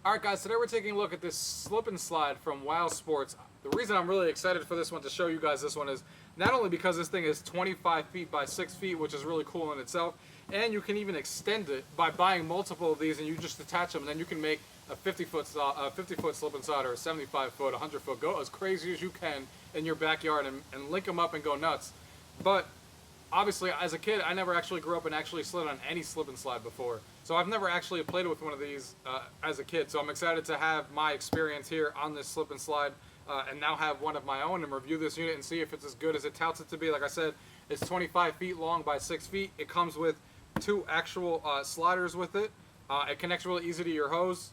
Alright guys, today we're taking a look at this slip and slide from WOW Sports. The reason I'm really excited for this one, to show you guys this one, is not only because this thing is 25 feet by 6 feet, which is really cool in itself, and you can even extend it by buying multiple of these and you just attach them, and then you can make a 50-foot slip and slide, or a 75-foot, 100-foot, go as crazy as you can in your backyard and link them up and go nuts. But obviously, as a kid, I never actually grew up and actually slid on any slip and slide before. So I've never actually played with one of these as a kid. So I'm excited to have my experience here on this slip and slide and now have one of my own and review this unit and see if it's as good as it touts it to be. Like I said, it's 25 feet long by 6 feet. It comes with 2 actual sliders with it. It connects really easy to your hose,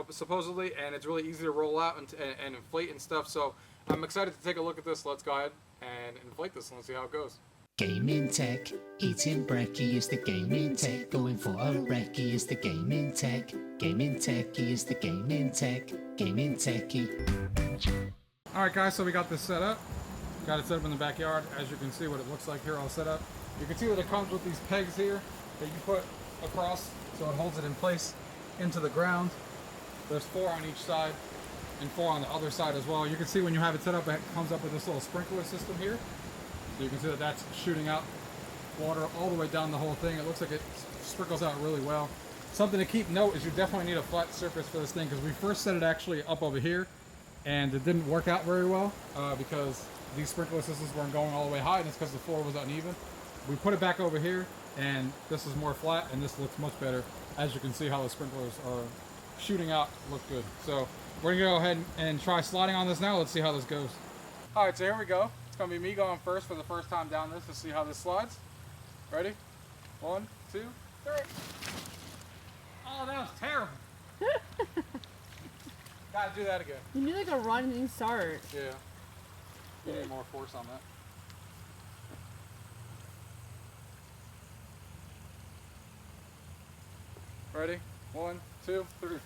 supposedly, and it's really easy to roll out and inflate and stuff. So I'm excited to take a look at this. Let's go ahead and inflate this and let's see how it goes. Gaming tech, eating brekkie is the gaming tech. Going for a recce is the gaming tech. Gaming techie is the gaming tech. Gaming techie. Alright guys, so we got this set up. Got it set up in the backyard. As you can see what it looks like here all set up. You can see that it comes with these pegs here that you put across so it holds it in place into the ground. There's 4 on each side and 4 on the other side as well. You can see when you have it set up, it comes up with this little sprinkler system here. So you can see that that's shooting out water all the way down the whole thing. It looks like it sprinkles out really well. Something to keep note is you definitely need a flat surface for this thing, because we first set it actually up over here and it didn't work out very well because these sprinkler systems weren't going all the way high, and it's because the floor was uneven. We put it back over here and this is more flat and this looks much better. As you can see how the sprinklers are shooting out, look good. So we're gonna go ahead and try sliding on this now. Let's see how this goes. All right, so here we go. It's gonna be me going first for the first time down this to see how this slides. Ready? 1, 2, 3. Oh, that was terrible. Gotta do that again. You need like a running start. Yeah. You need more force on that. Ready? 1, 2, 3.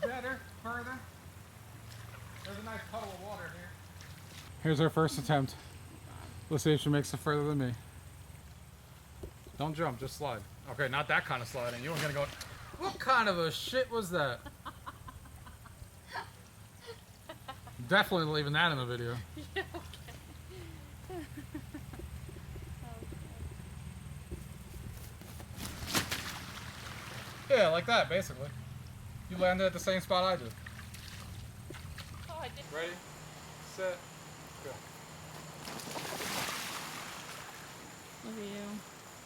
Better, further. There's a nice puddle of water here. Here's our first attempt. Let's see if she makes it further than me. Don't jump, just slide. Okay, not that kind of sliding. You weren't gonna go. What kind of a shit was that? Definitely leaving that in the video. Yeah, okay. Yeah, like that, basically. You landed at the same spot I did. Oh, I did. Ready, set, go. Look at you.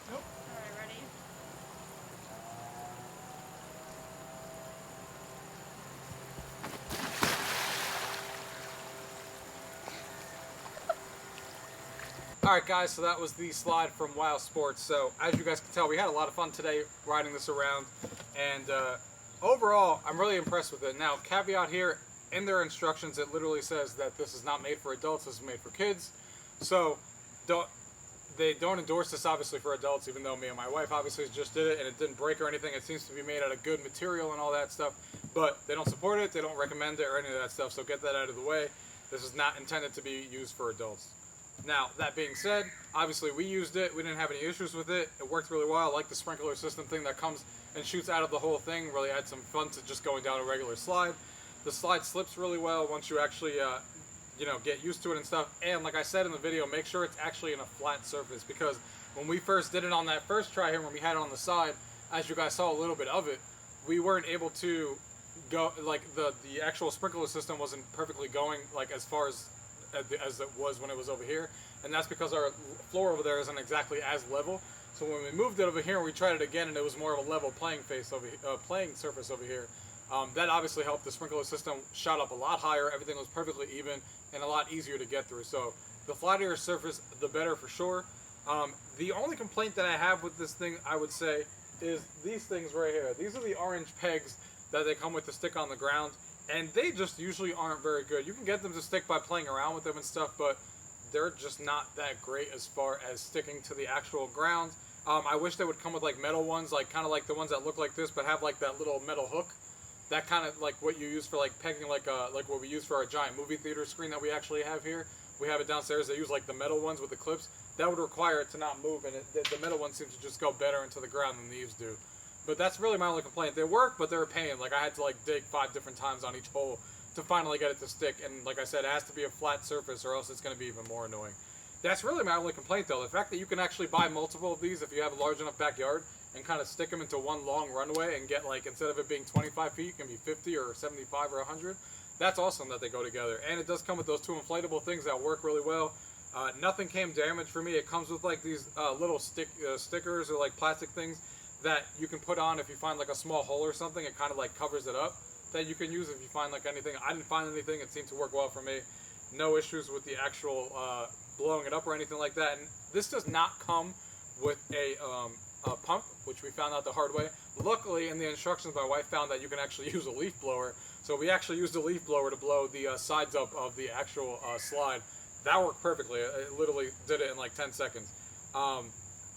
Nope. Alright, ready? Alright guys, so that was the slide from WOW Sports. So as you guys can tell, we had a lot of fun today riding this around, and overall I'm really impressed with it. Now, caveat here, in their instructions it literally says that this is not made for adults, this is made for kids. So they don't endorse this obviously for adults, even though me and my wife obviously just did it and it didn't break or anything. It seems to be made out of good material and all that stuff, but they don't support it, they don't recommend it or any of that stuff, so get that out of the way. This is not intended to be used for adults. Now, that being said, obviously we used it, we didn't have any issues with it, it worked really well. I like the sprinkler system thing that comes and shoots out of the whole thing, really adds some fun to just going down a regular slide. The slide slips really well once you actually you know, get used to it and stuff. And like I said in the video, make sure it's actually in a flat surface, because when we first did it on that first try here, when we had it on the side, as you guys saw a little bit of it, we weren't able to go, like the actual sprinkler system wasn't perfectly going like as far as it was when it was over here, and that's because our floor over there isn't exactly as level. So when we moved it over here and we tried it again, and it was more of a level playing surface over here, that obviously helped. The sprinkler system shot up a lot higher, everything was perfectly even and a lot easier to get through. So the flatter your surface, the better for sure. The only complaint that I have with this thing, I would say, is these things right here. These are the orange pegs that they come with to stick on the ground, and they just usually aren't very good. You can get them to stick by playing around with them and stuff, but they're just not that great as far as sticking to the actual ground. I wish they would come with like metal ones, like kind of like the ones that look like this, but have like that little metal hook. That kind of like what you use for like pegging, like what we use for our giant movie theater screen that we actually have here. We have it downstairs. They use like the metal ones with the clips. That would require it to not move, and the metal ones seem to just go better into the ground than these do. But that's really my only complaint. They work, but they're a pain. Like, I had to, like, dig 5 different times on each hole to finally get it to stick. And like I said, it has to be a flat surface or else it's going to be even more annoying. That's really my only complaint, though. The fact that you can actually buy multiple of these if you have a large enough backyard and kind of stick them into one long runway and get, like, instead of it being 25 feet, it can be 50 or 75 or 100. That's awesome that they go together. And it does come with those 2 inflatable things that work really well. Nothing came damaged for me. It comes with, like, these little stickers or, like, plastic things that you can put on if you find, like, a small hole or something. It kind of, like, covers it up, that you can use if you find, like, anything. I didn't find anything. It seemed to work well for me. No issues with the actual blowing it up or anything like that. And this does not come with a pump, which we found out the hard way. Luckily, in the instructions, my wife found that you can actually use a leaf blower. So we actually used a leaf blower to blow the sides up of the actual slide. That worked perfectly. It literally did it in like 10 seconds.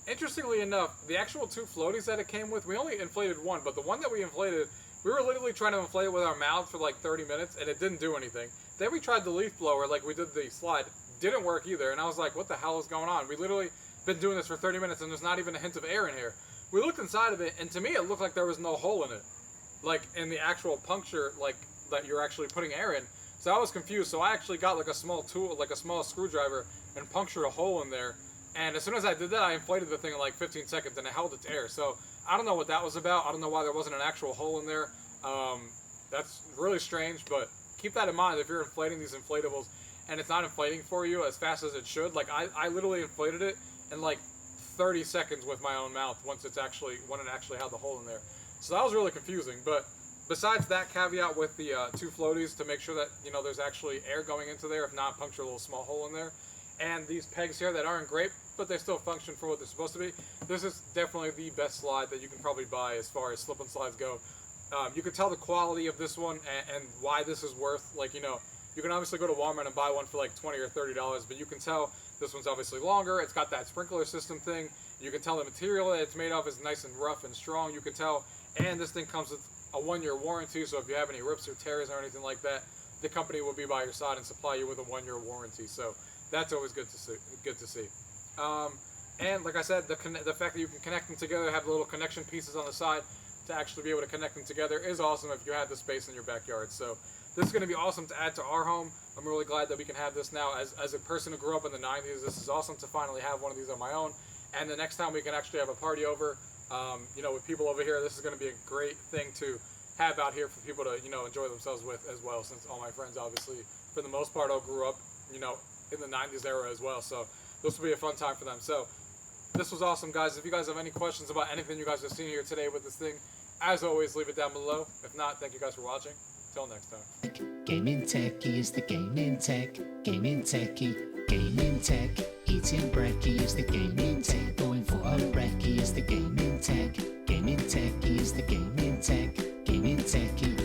Interestingly enough, the actual 2 floaties that it came with, we only inflated one, but the one that we inflated, we were literally trying to inflate it with our mouth for like 30 minutes, and it didn't do anything. Then we tried the leaf blower, like we did the slide. Didn't work either, and I was like, what the hell is going on? We literally been doing this for 30 minutes, and there's not even a hint of air in here. We looked inside of it, and to me, it looked like there was no hole in it. Like, in the actual puncture, like, that you're actually putting air in. So I was confused, so I actually got, like, a small tool, like a small screwdriver, and punctured a hole in there. And as soon as I did that, I inflated the thing in like 15 seconds, and it held its air. So I don't know what that was about. I don't know why there wasn't an actual hole in there. That's really strange, but keep that in mind if you're inflating these inflatables and it's not inflating for you as fast as it should. Like, I literally inflated it in like 30 seconds with my own mouth when it actually had the hole in there. So that was really confusing. But besides that caveat with the 2 floaties to make sure that, you know, there's actually air going into there, if not, puncture a little small hole in there. And these pegs here that aren't great, but they still function for what they're supposed to be. This is definitely the best slide that you can probably buy as far as slip-and slides go. You can tell the quality of this one and why this is worth, like, you know, you can obviously go to Walmart and buy one for like $20 or $30, but you can tell this one's obviously longer. It's got that sprinkler system thing. You can tell the material that it's made of is nice and rough and strong. You can tell, and this thing comes with a 1-year warranty, so if you have any rips or tears or anything like that, the company will be by your side and supply you with a 1-year warranty. So that's always good to see. And like I said, the fact that you can connect them together, have the little connection pieces on the side to actually be able to connect them together is awesome if you have the space in your backyard. So this is going to be awesome to add to our home. I'm really glad that we can have this now. As a person who grew up in the 90s, this is awesome to finally have one of these on my own. And the next time we can actually have a party over, you know, with people over here, this is going to be a great thing to have out here for people to, you know, enjoy themselves with as well, since all my friends, obviously, for the most part, all grew up, you know, in the 90s era as well. So this will be a fun time for them. So this was awesome, guys. If you guys have any questions about anything you guys have seen here today with this thing, as always, leave it down below. If not, thank you guys for watching. Till next time. Gaming Techie is the gaming tech. Gaming Techie, gaming tech. Eating brekkie is the gaming tech. Going for a brekkie is the gaming tech. Gaming Techie is the gaming tech. Gaming Techie.